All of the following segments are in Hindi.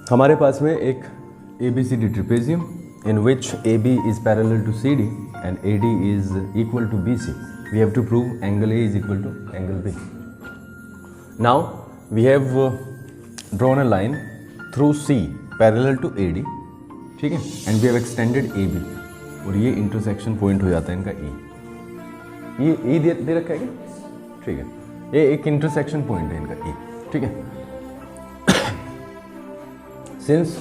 हमारे पास में एक ABCD trapezium in which AB is parallel to CD and AD is equal to BC. We have to prove angle A is equal to angle B. Now we have drawn a line through C parallel to AD, ठीक है, and we have extended AB और ये intersection point हो जाता है इनका E. ये E दे रखा है क्या? ठीक है, ये एक intersection point है इनका E, ठीक है. Since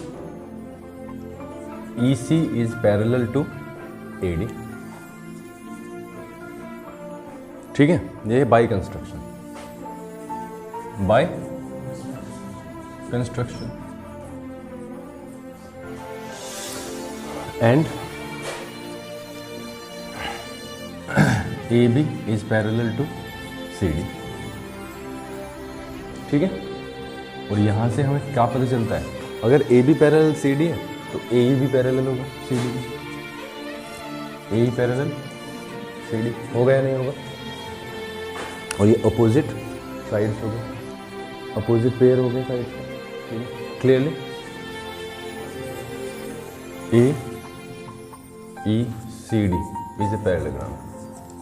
EC is parallel to AD, ठीक है, ये by construction, by construction and AB is parallel to CD, ठीक है. और यहां से हमें क्या पता चलता है, अगर AB पैरेलल CD है तो AE भी पैरेलल होगा CD की. AE पैरेलल CD होगा या नहीं होगा. और ये अपोजिट साइड्स हो गए, अपोजिट पेयर हो गए साइड्स का. Clearly AECD is a parallelogram.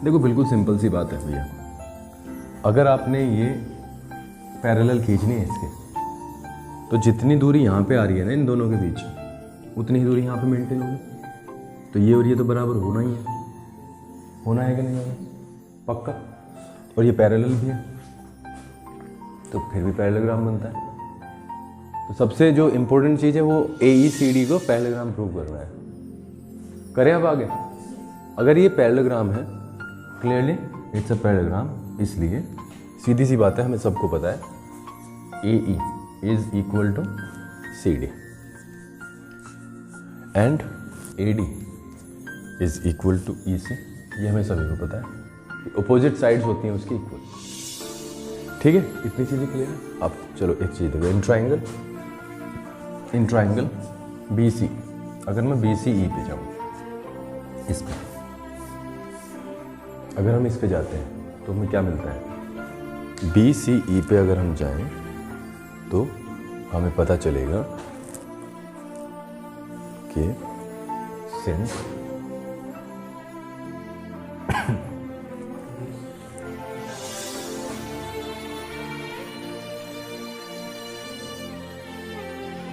देखो बिल्कुल सिंपल सी बात है भैया, अगर आपने ये पैरेलल खींचनी है इसके, तो जितनी दूरी यहाँ पे आ रही है ना इन दोनों के बीच, उतनी ही दूरी यहाँ पे मेंटेन होगी. तो ये और ये तो बराबर होना ही है, होना है कि नहीं होना, पक्का. और ये पैरेलल भी है तो फिर भी पैरेललोग्राम बनता है. तो सबसे जो इम्पोर्टेंट चीज़ है वो AECD को पैरेललोग्राम प्रूव करना है. करें अब आगे. अगर ये पैरेललोग्राम है, क्लियरली इट्स अ पैरेललोग्राम, इसलिए सीधी सी बात है, हमें सबको पता है AE is equal to CD and AD is equal to EC. ये हमें सभी को पता है, अपोजिट साइड्स होती हैं उसकी इक्वल. ठीक है, इतनी चीज़ें क्लियर है. अब चलो एक चीज़ देखो, इन ट्राइंगल BC, अगर मैं BCE पे जाऊँ, इस पे अगर हम इस पे जाते हैं तो हमें क्या मिलता है. BCE पे अगर हम जाएं तो हमें पता चलेगा कि since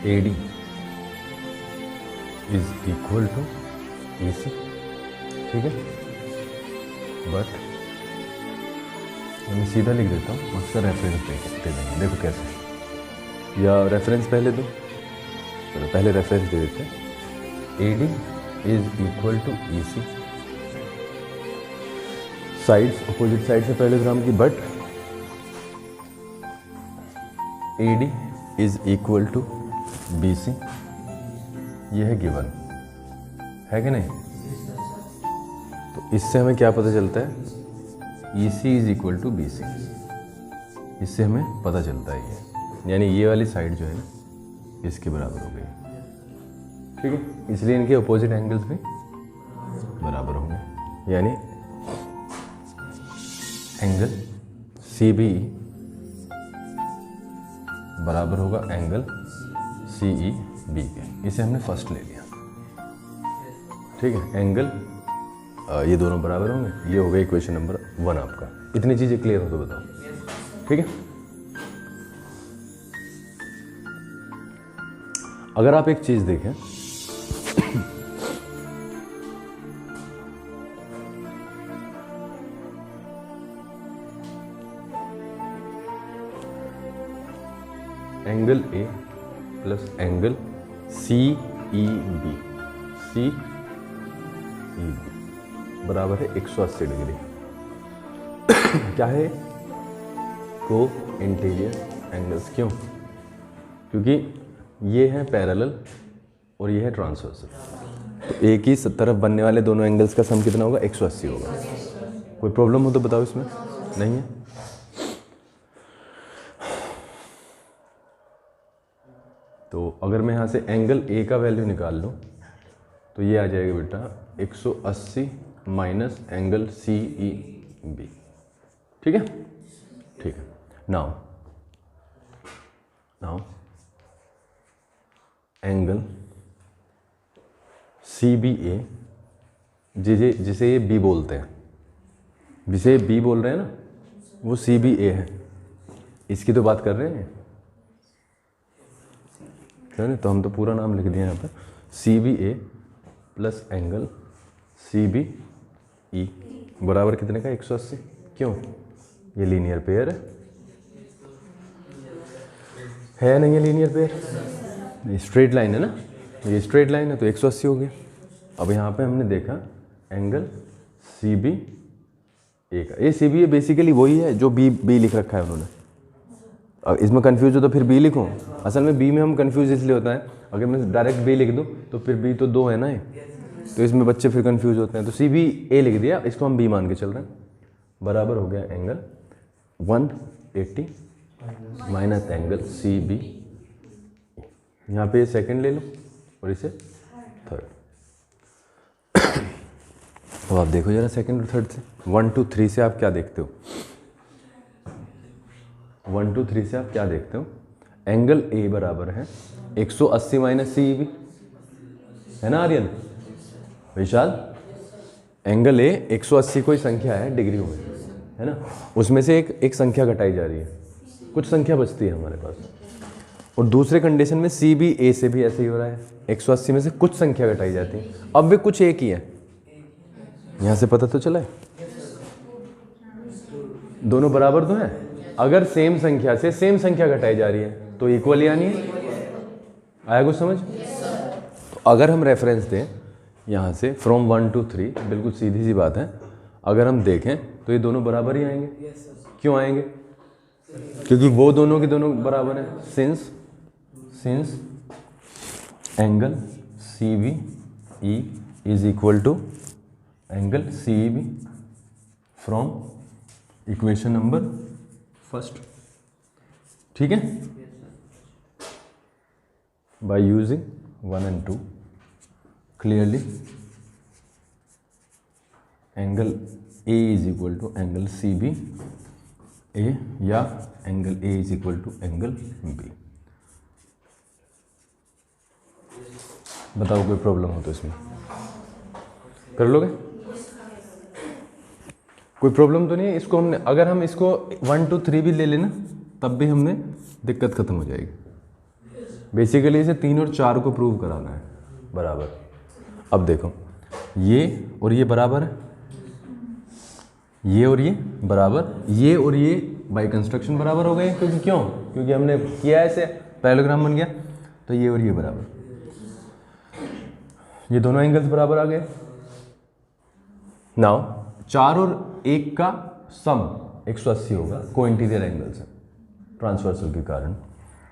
AD is equal to EC, ठीक है. बट मैं सीधा लिख देता हूँ, उसका रेफरेंस दे देंगे. देखो कैसे, या रेफरेंस पहले दो, चलो पहले रेफरेंस दे देते हैं. AD is equal to EC, sides opposite side से पैरेललोग्राम की, but AD is equal to BC. ये है गिवन, है कि नहीं. तो इससे हमें क्या पता चलता है, EC is equal to BC. इससे हमें पता चलता है ये, यानी ये वाली साइड जो है ना इसके बराबर हो गई. ठीक है, इसलिए इनके अपोजिट एंगल्स भी बराबर होंगे, यानी एंगल CBE बराबर होगा एंगल CEB के. इसे हमने फर्स्ट ले लिया. ठीक है, एंगल ये दोनों बराबर होंगे. ये हो गया इक्वेशन नंबर 1 आपका. इतनी चीज़ें क्लियर हो तो बताओ. ठीक है, अगर आप एक चीज़ देखें, angle A plus angle CEB बराबर है 180 डिग्री. क्या है, को इंटीरियर एंगल्स. क्यों? क्योंकि ये है पैरेलल और ये है ट्रांसवर्सल. तो एक ही तरफ बनने वाले दोनों एंगल्स का सम कितना होगा, 180 होगा. कोई प्रॉब्लम हो तो बताओ इसमें. नहीं है. तो अगर मैं यहाँ से एंगल A का वैल्यू निकाल लूँ तो ये आ जाएगा बेटा 180 माइनस एंगल CEB. ठीक है, ठीक है. नाउ एंगल CBA, जिसे ये B बोलते हैं, जिसे B बोल रहे हैं ना, वो CBA है। इसकी तो बात कर रहे हैं, है ना? तो हम तो पूरा नाम लिख दिया यहाँ पर, CBA प्लस एंगल CBE बराबर कितने का? 180। क्यों? ये लीनियर पेयर है नहीं? ये लीनियर पेयर, ये स्ट्रेट लाइन है ना, ये स्ट्रेट लाइन है तो 180 हो गया। अब यहाँ पे हमने देखा एंगल CBA का, ये CBA बेसिकली वही है जो B लिख रखा है उन्होंने। अब इसमें कंफ्यूज हो तो फिर B लिखूँ? असल में B में हम कंफ्यूज इसलिए होता है, अगर मैं डायरेक्ट B लिख दूँ तो फिर B तो 2 है ना, तो इसमें बच्चे फिर कंफ्यूज होते हैं। तो CBA लिख दिया, इसको हम B मान के चल रहे हैं। बराबर हो गया एंगल 180 माइनस एंगल CB। यहाँ पे सेकंड ले लो और इसे थर्ड। तो आप देखो जरा सेकंड और थर्ड से, 1 2 3 से आप क्या देखते हो? 1 2 3 से आप क्या देखते हो? एंगल A बराबर है 180 माइनस CB, है ना आर्यन? विशाल, एंगल A 180 कोई संख्या है डिग्री में, है ना? उसमें से एक संख्या घटाई जा रही है, कुछ संख्या बचती है हमारे पास। और दूसरे कंडीशन में CB A से भी ऐसे ही हो रहा है, 180 में से कुछ संख्या घटाई जाती है। अब भी कुछ एक ही है, यहाँ से पता तो चला है दोनों बराबर तो है। अगर सेम संख्या से सेम संख्या घटाई जा रही है तो इक्वल यानी है। आया कुछ समझ? तो अगर हम रेफरेंस दें यहाँ से फ्रॉम 1 to 3, बिल्कुल सीधी सी बात है, अगर हम देखें तो ये दोनों बराबर ही आएंगे। क्यों आएंगे? क्योंकि वो दोनों के दोनों बराबर हैं। Since angle CBE is equal to angle CEB from equation number first. ठीक है? By using 1 and 2 clearly angle A is equal to angle CBA या angle A is equal to angle B। बताओ कोई प्रॉब्लम हो तो इसमें कर लोगे? कोई प्रॉब्लम तो नहीं है? इसको हमने, अगर हम इसको 1 2 3 भी ले लेना तब भी हमने दिक्कत खत्म हो जाएगी। बेसिकली इसे 3 और 4 को प्रूव कराना है बराबर। अब देखो ये और ये बराबर है, ये और ये बराबर, ये और ये बाई कंस्ट्रक्शन बराबर हो गए। क्योंकि क्यों? क्योंकि हमने किया ऐसे, पैरेललोग्राम बन गया। तो ये और ये बराबर, ये दोनों एंगल्स बराबर आ गए। नाउ 4 और 1 का सम 180 होगा, को इंटीरियर एंगल्स है ट्रांसवर्सल के कारण,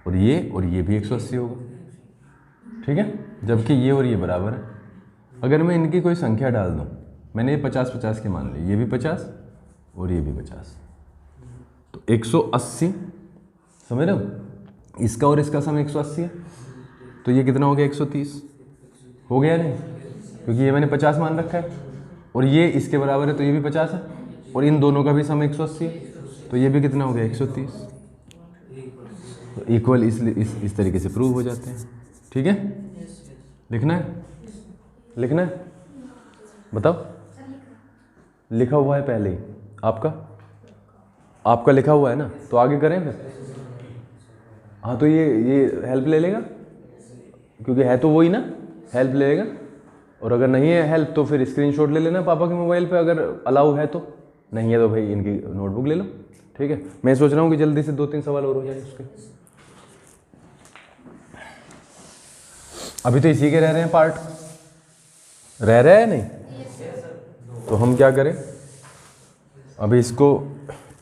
और ये भी 180 होगा। ठीक है? जबकि ये और ये बराबर है। अगर मैं इनकी कोई संख्या डाल दूं, मैंने ये 50-50 के मान ली, ये भी 50 और ये भी 50, तो 180, समझ रहे हो? इसका और इसका सम 180 है, तो ये कितना हो गया? 130 हो गया नहीं? क्योंकि ये मैंने 50 मान रखा है और ये इसके बराबर है, तो ये भी 50 है, और इन दोनों का भी सम 180 है, तो ये भी कितना हो गया? 130। तो इक्वल इस तरीके से प्रूव हो जाते हैं। ठीक है? लिखना है? बताओ। लिखा हुआ है पहले ही आपका लिखा हुआ है ना, तो आगे करें फिर। हाँ, तो ये हेल्प ले लेगा, क्योंकि है तो वही ना, हेल्प ले लेगा। और अगर नहीं है हेल्प तो फिर स्क्रीनशॉट ले लेना पापा के मोबाइल पे, अगर अलाउ है तो। नहीं है तो भाई इनकी नोटबुक ले लो। ठीक है? मैं सोच रहा हूँ कि जल्दी से 2-3 सवाल और हो जाए उसके। अभी तो इसी के रह रहे हैं पार्ट, रह रहे हैं नहीं? तो हम क्या करें, अभी इसको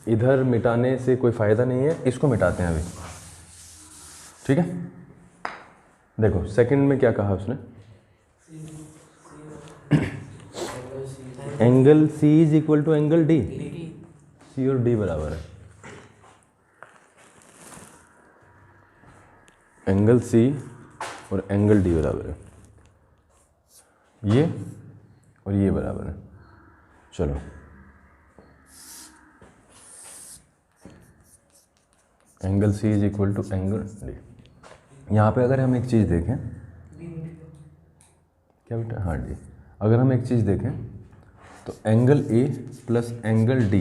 इधर मिटाने से कोई फ़ायदा नहीं है, इसको मिटाते हैं अभी। ठीक है? देखो सेकंड में क्या कहा उसने, angle C is equal to angle D। C और D बराबर है, एंगल C और एंगल D बराबर है, ये और ये बराबर है। चलो angle C is equal to angle D। यहाँ पे अगर हम एक चीज़ देखें, क्या बेटा, हाँ जी। अगर हम एक चीज़ देखें तो angle A plus angle D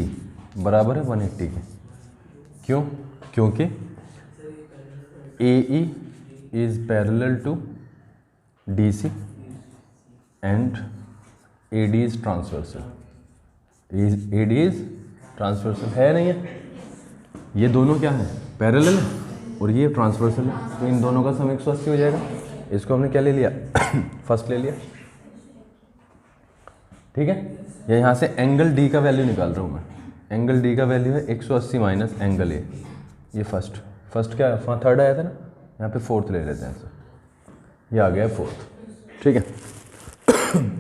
बराबर है 180 के। क्यों? क्योंकि A E is parallel to D C and A D is transversal. A D is transversal है नहीं है, ये दोनों क्या है, पैरेलल है और ये ट्रांसवर्सल है, तो इन दोनों का सम 180 हो जाएगा। इसको हमने क्या ले लिया फर्स्ट ले लिया, ठीक है। या यहाँ से एंगल डी का वैल्यू निकाल रहा हूँ मैं, एंगल डी का वैल्यू है 180 माइनस एंगल ए, ये फर्स्ट क्या है, थर्ड आया था ना, यहाँ पे फोर्थ ले लेते हैं, ये आ गया फोर्थ, ठीक है।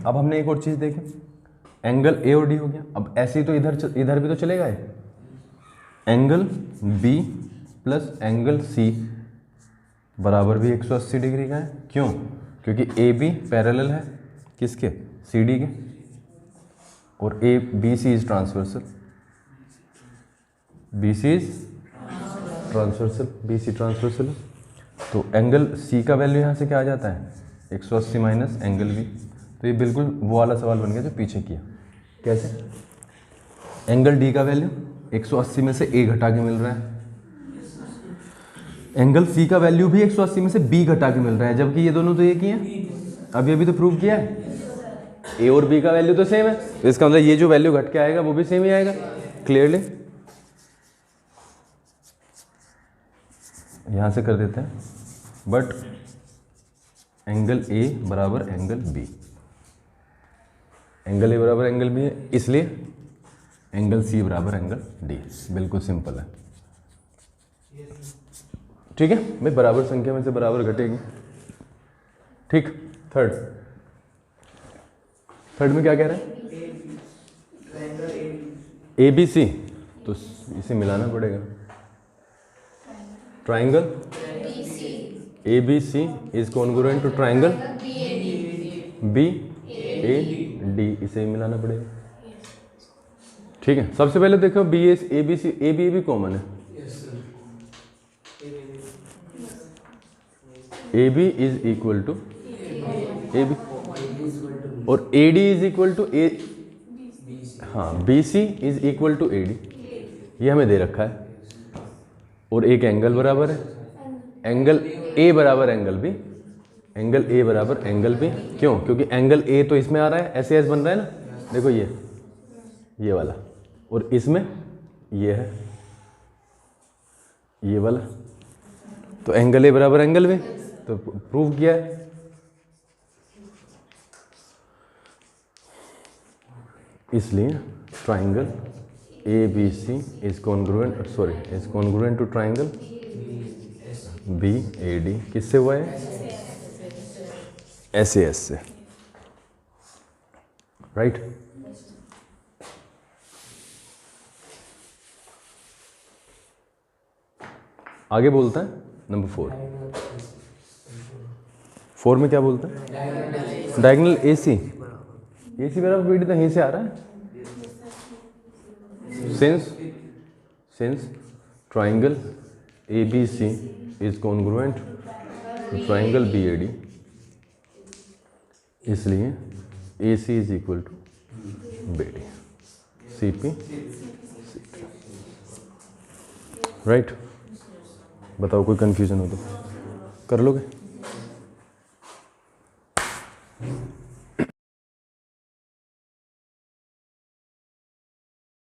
अब हमने एक और चीज़ देखी, एंगल ए और डी हो गया। अब ऐसे ही तो इधर भी तो चलेगा ये, angle B plus angle C बराबर भी 180 डिग्री का है। क्यों? क्योंकि ए बी पैरेलल है किसके, सी डी के, और A B C is transversal, B C is transversal, B C transversal. तो एंगल सी का वैल्यू यहाँ से क्या आ जाता है, 180 माइनस एंगल बी। तो ये बिल्कुल वो वाला सवाल बन गया जो पीछे किया। कैसे? एंगल डी का वैल्यू 180 में से ए घटा के मिल रहा है, एंगल सी का वैल्यू भी 180 में से बी घटा के मिल रहा है, जबकि ये दोनों तो एक ही हैं। अभी तो प्रूव किया है, ए और बी का वैल्यू तो सेम है, तो इसका मतलब ये जो वैल्यू घट के आएगा वो भी सेम ही आएगा। क्लियरली यहां से कर देते हैं, बट एंगल ए बराबर एंगल बी, एंगल ए बराबर एंगल बी है, इसलिए एंगल सी बराबर एंगल डी। बिल्कुल सिंपल है, ठीक है भाई, बराबर संख्या में से बराबर घटेगी, ठीक। थर्ड में क्या कह रहे हैं, ए बी सी, तो इसे मिलाना पड़ेगा, triangle A B C is congruent to triangle B A D, इसे मिलाना पड़ेगा, ठीक है। सबसे पहले देखो B A B C, A B common है, A B is equal to A B, और A D is equal to A, हाँ B C is equal to A D, ये हमें दे रखा है। और एक एंगल बराबर है, एंगल ए बराबर एंगल बी, एंगल ए बराबर एंगल बी। क्यों? क्योंकि एंगल ए तो इसमें आ रहा है, ऐसे ऐसे बन रहा है ना, देखो ये वाला, और इसमें ये है ये वाला, तो एंगल ए बराबर एंगल बी, तो प्रूव किया है। इसलिए triangle A B C is congruent, sorry is congruent to triangle B A D, किससे हुआ है, एस ए एस से, राइट। आगे बोलता है नंबर 4 में क्या बोलता है, डायगोनल ए सी बराबर बी डी, तो यहीं से आ रहा है, since triangle A B C is congruent to triangle B A D, इसलिए A C is equal to B D, C P, right. बताओ कोई कंफ्यूजन हो तो कर लोगे।